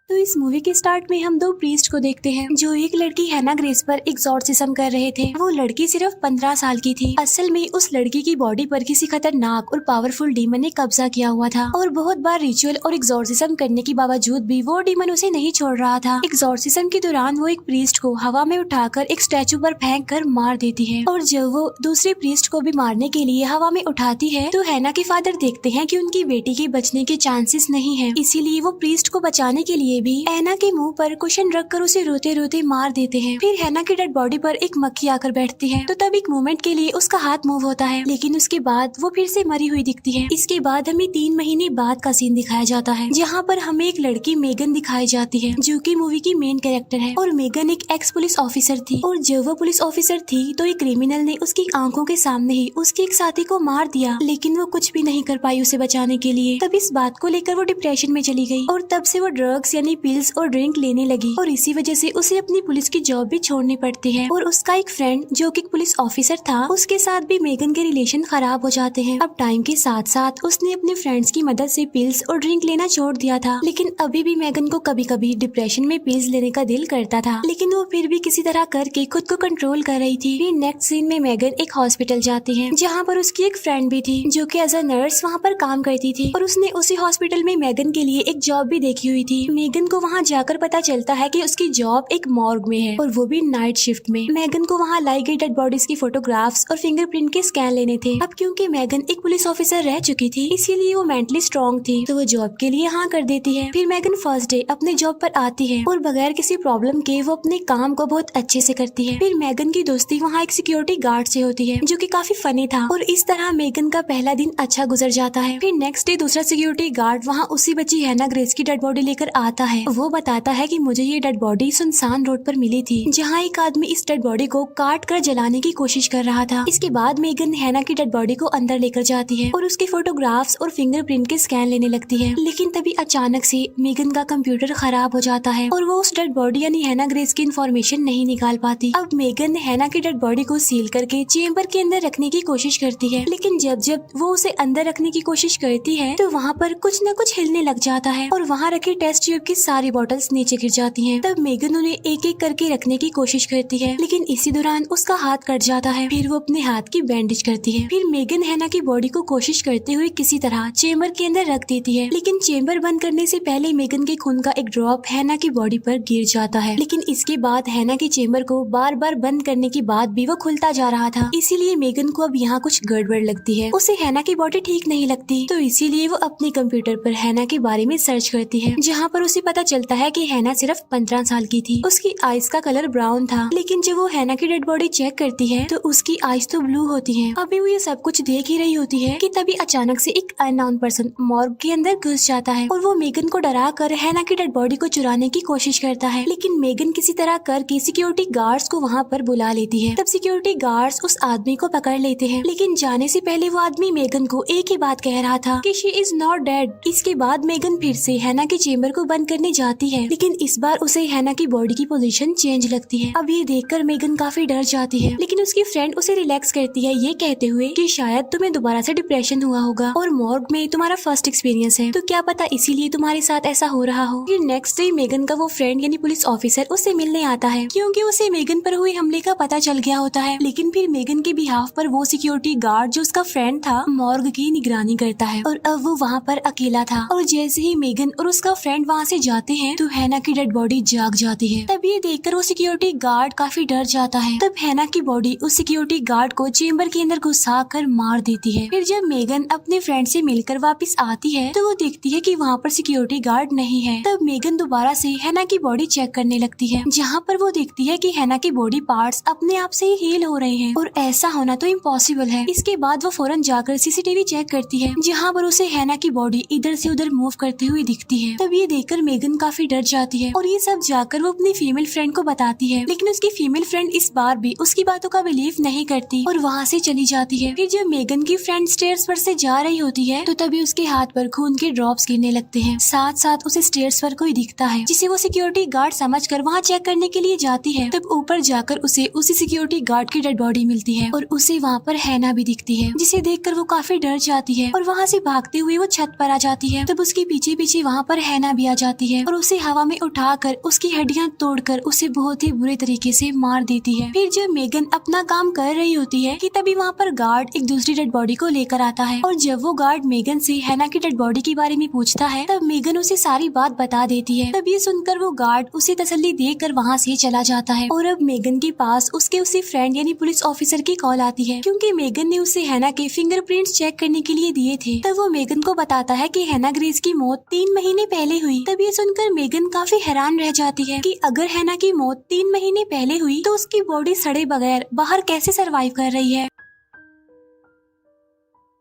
तो इस मूवी के स्टार्ट में हम दो प्रीस्ट को देखते हैं जो एक लड़की हैना ग्रेस पर एग्जॉर्सिज्म कर रहे थे। वो लड़की सिर्फ 15 साल की थी। असल में उस लड़की की बॉडी पर किसी खतरनाक और पावरफुल डीमन ने कब्जा किया हुआ था और बहुत बार रिचुअल और एग्जॉर्सिज्म करने के बावजूद भी वो डीमन उसे नहीं छोड़ रहा था। एग्जॉर्सिज्म के दौरान वो एक प्रीस्ट को हवा में उठाकर एक स्टैचू पर फेंक कर मार देती है और जब वो दूसरे प्रीस्ट को भी मारने के लिए हवा में उठाती है तो हैना के फादर देखते हैं कि उनकी बेटी के बचने के चांसेस नहीं है, इसीलिए वो प्रीस्ट को बचाने के लिए भी हैना के मुंह पर कुशन रखकर उसे रोते रोते मार देते हैं। फिर हैना की डेड बॉडी पर एक मक्खी आकर बैठती है तो तब एक मोमेंट के लिए उसका हाथ मूव होता है, लेकिन उसके बाद वो फिर से मरी हुई दिखती है। इसके बाद हमें 3 महीने बाद का सीन दिखाया जाता है जहाँ पर हमें एक लड़की मेगन दिखाई जाती है जो कि मूवी की मेन कैरेक्टर है। और मेगन एक एक्स पुलिस ऑफिसर थी और जब वो पुलिस ऑफिसर थी तो एक क्रिमिनल ने उसकी आंखों के सामने ही उसके एक साथी को मार दिया, लेकिन वो कुछ भी नहीं कर पाई उसे बचाने के लिए। तब इस बात को लेकर वो डिप्रेशन में चली गई और तब से वो ड्रग्स यानी पिल्स और ड्रिंक लेने लगी और इसी वजह से उसे अपनी पुलिस की जॉब भी छोड़नी पड़ती है। और उसका एक फ्रेंड जो कि पुलिस ऑफिसर था उसके साथ भी मेगन के रिलेशन खराब हो जाते हैं। अब टाइम के साथ साथ उसने अपने फ्रेंड्स की मदद से पिल्स और ड्रिंक लेना छोड़ दिया था, लेकिन अभी भी मेगन को कभी कभी डिप्रेशन में पिल्स लेने का दिल करता था, लेकिन वो फिर भी किसी तरह करके खुद को कंट्रोल कर रही थी। फिर नेक्स्ट सीन में मेगन एक हॉस्पिटल जाती है जहाँ पर उसकी एक फ्रेंड भी थी जो कि एज अ नर्स वहाँ पर काम करती थी और उसने उसी हॉस्पिटल में मेगन के लिए एक जॉब भी देखी हुई थी। मेगन को वहाँ जाकर पता चलता है कि उसकी जॉब एक मॉर्ग में है और वो भी नाइट शिफ्ट में। मेगन को वहाँ लाई गई डेड बॉडीज की फोटोग्राफ्स और फिंगरप्रिंट के स्कैन लेने थे। अब क्योंकि मेगन एक पुलिस ऑफिसर रह चुकी थी इसीलिए वो मेंटली स्ट्रॉन्ग थी तो वो जॉब के लिए हाँ कर देती है। फिर मेगन फर्स्ट डे अपने जॉब पर आती है और बगैर किसी प्रॉब्लम के वो अपने काम को बहुत अच्छे से करती है। फिर मेगन की दोस्ती वहाँ एक सिक्योरिटी गार्ड से होती है जो कि काफी फनी था और इस तरह मेगन का पहला दिन अच्छा गुजर जाता है। फिर नेक्स्ट डे दूसरा सिक्योरिटी गार्ड वहाँ उसी बच्ची हैना ग्रेस की डेड बॉडी लेकर आता है। वो बताता है कि मुझे ये डेड बॉडी सुनसान रोड पर मिली थी जहाँ एक आदमी इस डेड बॉडी को काट कर जलाने की कोशिश कर रहा था। इसके बाद मेगन हैना की डेड बॉडी को अंदर लेकर जाती है और उसके फोटोग्राफ्स और फिंगरप्रिंट के स्कैन लेने लगती है, लेकिन तभी अचानक से मेगन का कंप्यूटर खराब हो जाता है और वो उस डेड बॉडी यानी हैना ग्रेस की इन्फॉर्मेशन नहीं निकाल पाती। अब मेगन हैना की डेड बॉडी को सील करके चेम्बर के अंदर रखने की कोशिश करती है, लेकिन जब जब वो उसे अंदर रखने की कोशिश करती है तो वहाँ पर कुछ न कुछ हिलने लग जाता है और वहाँ रखे टेस्ट ट्यूब की सारी बॉटल्स नीचे गिर जाती हैं। तब मेगन उन्हें एक एक करके रखने की कोशिश करती है, लेकिन इसी दौरान उसका हाथ कट जाता है। फिर वो अपने हाथ की बैंडेज करती है। फिर मेगन हैना की बॉडी को कोशिश करते हुए किसी तरह चेम्बर के अंदर रख देती है, लेकिन चेम्बर बंद करने से पहले मेगन के खून का एक ड्रॉप हैना की बॉडी पर गिर जाता है। लेकिन इसके बाद हैना की चेम्बर को बार बार बंद करने के बाद भी वो खुलता जा रहा था, इसीलिए मेगन को अब यहाँ कुछ गड़बड़ लगती है। उसे हैना की बॉडी ठीक नहीं लगती तो इसीलिए वो अपने कंप्यूटर पर हैना के बारे में सर्च करती है, जहाँ पर उसे पता चलता है कि हैना सिर्फ 15 साल की थी। उसकी आईज का कलर ब्राउन था, लेकिन जब वो हैना की डेड बॉडी चेक करती है तो उसकी आईज तो ब्लू होती हैं। अभी वो ये सब कुछ देख ही रही होती है कि तभी अचानक से एक अननोन पर्सन मॉर्ग के अंदर घुस जाता है और वो मेगन को डरा कर हैना की डेड बॉडी को चुराने की कोशिश करता है, लेकिन मेगन किसी तरह करके सिक्योरिटी गार्ड्स को वहाँ पर बुला लेती है। तब सिक्योरिटी गार्ड्स उस आदमी को पकड़ लेते हैं, लेकिन जाने से पहले वो आदमी मेगन को एक ही बात कह रहा था कि शी इज नॉट डेड। इसके बाद मेगन फिर से हैना के चेम्बर को बंद करने जाती है, लेकिन इस बार उसे हैना की बॉडी की पोजीशन चेंज लगती है। अब ये देखकर मेगन काफी डर जाती है, लेकिन उसकी फ्रेंड उसे रिलैक्स करती है ये कहते हुए कि शायद तुम्हें दोबारा से डिप्रेशन हुआ होगा और मॉर्ग में तुम्हारा फर्स्ट एक्सपीरियंस है तो क्या पता इसीलिए तुम्हारे साथ ऐसा हो रहा हो। फिर नेक्स्ट डे मेगन का वो फ्रेंड यानी पुलिस ऑफिसर उससे मिलने आता है क्योंकि उसे मेगन पर हुए हमले का पता चल गया होता है, लेकिन फिर मेगन के बिहाफ पर वो सिक्योरिटी गार्ड जो उसका फ्रेंड था मॉर्ग की निगरानी करता है और अब वो वहाँ पर अकेला था। और जैसे ही मेगन और उसका फ्रेंड वहाँ से जाते हैं तो हैना की डेड बॉडी जाग जाती है। तब ये देखकर वो सिक्योरिटी गार्ड काफी डर जाता है। तब हैना की बॉडी उस सिक्योरिटी गार्ड को चेम्बर के अंदर घुसा कर मार देती है। फिर जब मेगन अपने फ्रेंड से मिलकर वापस आती है तो वो देखती है कि वहाँ पर सिक्योरिटी गार्ड नहीं है। तब मेगन दोबारा से हैना की बॉडी चेक करने लगती है, जहाँ पर वो देखती है कि हैना की बॉडी पार्ट्स अपने आप से ही हील हो रहे हैं और ऐसा होना तो इम्पॉसिबल है। इसके बाद वो फौरन जाकर सीसीटीवी चेक करती है, जहाँ पर उसे हैना की बॉडी इधर से उधर मूव करती हुई दिखती है। तब ये देखकर मेगन काफी डर जाती है और ये सब जाकर वो अपनी फीमेल फ्रेंड को बताती है, लेकिन उसकी फीमेल फ्रेंड इस बार भी उसकी बातों का बिलीव नहीं करती और वहाँ से चली जाती है। फिर जब मेगन की फ्रेंड स्टेयर्स पर से जा रही होती है तो तभी उसके हाथ पर खून के ड्रॉप्स गिरने लगते हैं। साथ साथ उसे स्टेयर्स पर कोई दिखता है जिसे वो सिक्योरिटी गार्ड समझकर वहाँ चेक करने के लिए जाती है। तब ऊपर जाकर उसे उसी सिक्योरिटी गार्ड की डेड बॉडी मिलती है और उसे वहाँ पर हैना भी दिखती है, जिसे देखकर वो काफी डर जाती है और वहाँ से भागते हुए वो छत पर आ जाती है। तब उसके पीछे पीछे वहाँ पर हैना भी आ जाती जाती है और उसे हवा में उठाकर उसकी हड्डियां तोड़कर उसे बहुत ही बुरे तरीके से मार देती है। फिर जब मेगन अपना काम कर रही होती है कि तभी वहाँ पर गार्ड एक दूसरी डेड बॉडी को लेकर आता है और जब वो गार्ड मेगन से हैना की डेड बॉडी के बारे में पूछता है तब मेगन उसे सारी बात बता देती है। तब ये सुनकर वो गार्ड उसे तसल्ली देकर वहाँ से चला जाता है और अब मेगन के पास उसके उसी फ्रेंड यानी पुलिस ऑफिसर की कॉल आती है क्योंकि मेगन ने उसे हैना के फिंगरप्रिंट्स चेक करने के लिए दिए थे। तब वो मेगन को बताता है कि हैना ग्रेस की मौत 3 महीने पहले हुई। तब ये सुनकर मेगन काफी हैरान रह जाती है कि अगर हैना की मौत 3 महीने पहले हुई तो उसकी बॉडी सड़े बगैर बाहर कैसे सरवाइव कर रही है।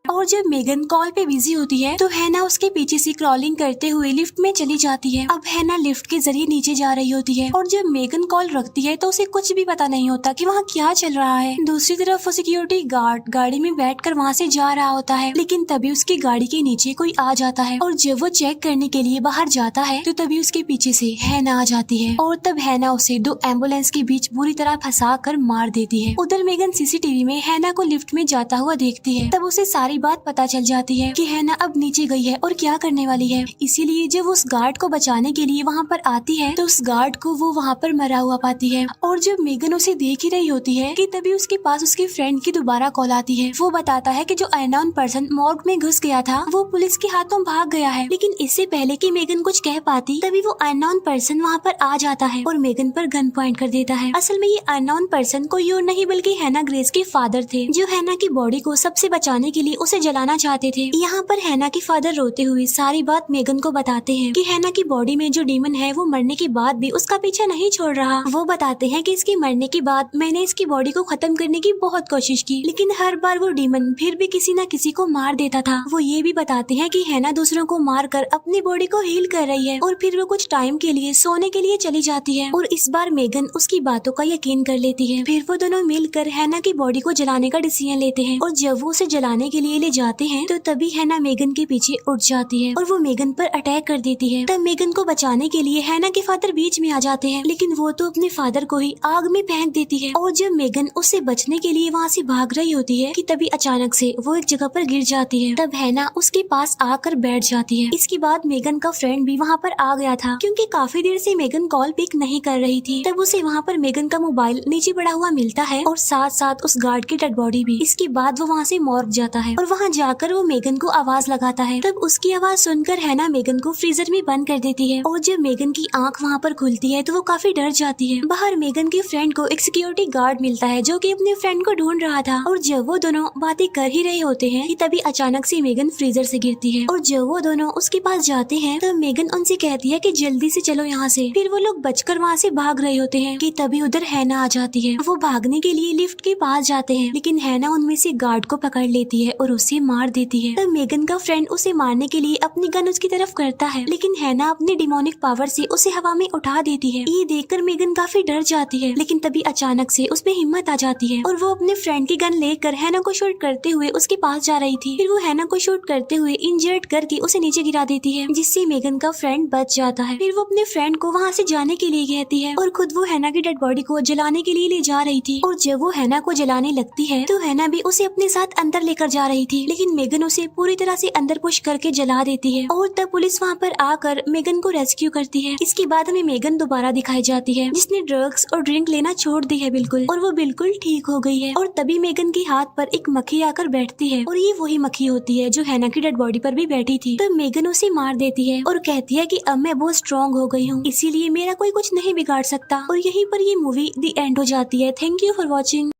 और जब मेगन कॉल पे बिजी होती है तो हैना उसके पीछे से क्रॉलिंग करते हुए लिफ्ट में चली जाती है। अब हैना लिफ्ट के जरिए नीचे जा रही होती है और जब मेगन कॉल रखती है तो उसे कुछ भी पता नहीं होता कि वहाँ क्या चल रहा है। दूसरी तरफ वो सिक्योरिटी गार्ड गाड़ी में बैठकर वहाँ से जा रहा होता है लेकिन तभी उसकी गाड़ी के नीचे कोई आ जाता है और जब वो चेक करने के लिए बाहर जाता है तो तभी उसके पीछे से हैना आ जाती है और तब हैना उसे 2 एम्बुलेंस के बीच बुरी तरह फंसा कर मार देती है। उधर मेगन सीसीटीवी में हैना को लिफ्ट में जाता हुआ देखती है। तब उसे सारी बात पता चल जाती है कि हैना अब नीचे गई है और क्या करने वाली है। इसीलिए जब उस गार्ड को बचाने के लिए वहाँ पर आती है तो उस गार्ड को वो वहाँ पर मरा हुआ पाती है और जब मेगन उसे देख ही रही होती है कि तभी उसके पास उसके फ्रेंड की दोबारा कॉल आती है। वो बताता है कि जो अननोन पर्सन मॉर्ग में घुस गया था वो पुलिस के हाथों भाग गया है। लेकिन इससे पहले कि मेगन कुछ कह पाती तभी वो अननोन पर्सन वहाँ पर आ जाता है और मेगन पर गन पॉइंट कर देता है। असल में ये अननोन पर्सन कोई और नहीं बल्कि हैना ग्रेस के फादर थे जो हैना की बॉडी को सबसे बचाने के लिए उसे जलाना चाहते थे। यहाँ पर हैना के फादर रोते हुए सारी बात मेगन को बताते हैं कि हैना की बॉडी में जो डीमन है वो मरने के बाद भी उसका पीछा नहीं छोड़ रहा। वो बताते हैं कि इसके मरने के बाद मैंने इसकी बॉडी को खत्म करने की बहुत कोशिश की लेकिन हर बार वो डीमन फिर भी किसी न किसी को मार देता था। वो ये भी बताते हैं कि हैना दूसरों को मार कर अपनी बॉडी को हील कर रही है और फिर वो कुछ टाइम के लिए सोने के लिए चली जाती है और इस बार मेगन उसकी बातों का यकीन कर लेती है। फिर वो दोनों मिलकर हैना की बॉडी को जलाने का डिसीजन लेते हैं और जब वो उसे जलाने के लिए ले जाते हैं तो तभी हैना मेगन के पीछे उठ जाती है और वो मेगन पर अटैक कर देती है। तब मेगन को बचाने के लिए हैना के फादर बीच में आ जाते हैं लेकिन वो तो अपने फादर को ही आग में फेंक देती है और जब मेगन उससे बचने के लिए वहाँ से भाग रही होती है कि तभी अचानक से वो एक जगह पर गिर जाती है। तब हैना उसके पास आकर बैठ जाती है। इसके बाद मेगन का फ्रेंड भी वहाँ पर आ गया था क्योंकि काफी देर से मेगन कॉल पिक नहीं कर रही थी। तब उसे वहाँ पर मेगन का मोबाइल नीचे पड़ा हुआ मिलता है और साथ साथ उस गार्ड की डेड बॉडी भी। इसके बाद वो वहाँ से मॉर्ग जाता है और वहाँ जाकर वो मेगन को आवाज लगाता है। तब उसकी आवाज सुनकर हैना मेगन को फ्रीजर में बंद कर देती है और जब मेगन की आंख वहाँ पर खुलती है तो वो काफी डर जाती है। बाहर मेगन के फ्रेंड को एक सिक्योरिटी गार्ड मिलता है जो कि अपने फ्रेंड को ढूंढ रहा था और जब वो दोनों बातें कर ही रहे होते हैं कि तभी अचानक से मेगन फ्रीजर से गिरती है और जब वो दोनों उसके पास जाते हैं तो मेगन उनसे कहती है कि जल्दी से चलो यहाँ से। फिर वो लोग बचकर वहाँ से भाग रहे होते हैं कि तभी उधर हैना आ जाती है। वो भागने के लिए लिफ्ट के पास जाते हैं लेकिन हैना उनमें से गार्ड को पकड़ लेती है और उसे मार देती है। तब मेगन का फ्रेंड उसे मारने के लिए अपनी गन उसकी तरफ करता है लेकिन हैना अपने डिमोनिक पावर से उसे हवा में उठा देती है। ये देखकर मेगन काफी डर जाती है लेकिन तभी अचानक से उसमें हिम्मत आ जाती है और वो अपने फ्रेंड की गन लेकर हैना को शूट करते हुए उसके पास जा रही थी। फिर वो हैना को शूट करते हुए इंजर्ड करके उसे नीचे गिरा देती है जिससे मेगन का फ्रेंड बच जाता है। फिर वो अपने फ्रेंड को वहाँ से जाने के लिए कहती है और खुद वो हैना की डेड बॉडी को जलाने के लिए ले जा रही थी और जब वो हैना को जलाने लगती है तो हैना भी उसे अपने साथ अंदर लेकर जा रही थी लेकिन मेगन उसे पूरी तरह से अंदर पुश करके जला देती है और तब पुलिस वहाँ पर आकर मेगन को रेस्क्यू करती है। इसके बाद हमें मेगन दोबारा दिखाई जाती है जिसने ड्रग्स और ड्रिंक लेना छोड़ दी है बिल्कुल और वो बिल्कुल ठीक हो गई है और तभी मेगन के हाथ पर एक मक्खी आकर बैठती है और ये वही मक्खी होती है जो हैना की डेड बॉडी पर भी बैठी थी। तब मेगन उसे मार देती है और कहती है कि अब मैं बहुत स्ट्रॉन्ग हो गई हूँ इसीलिए मेरा कोई कुछ नहीं बिगाड़ सकता और यहीं पर ये मूवी दी एंड हो जाती है। Thank you for watching.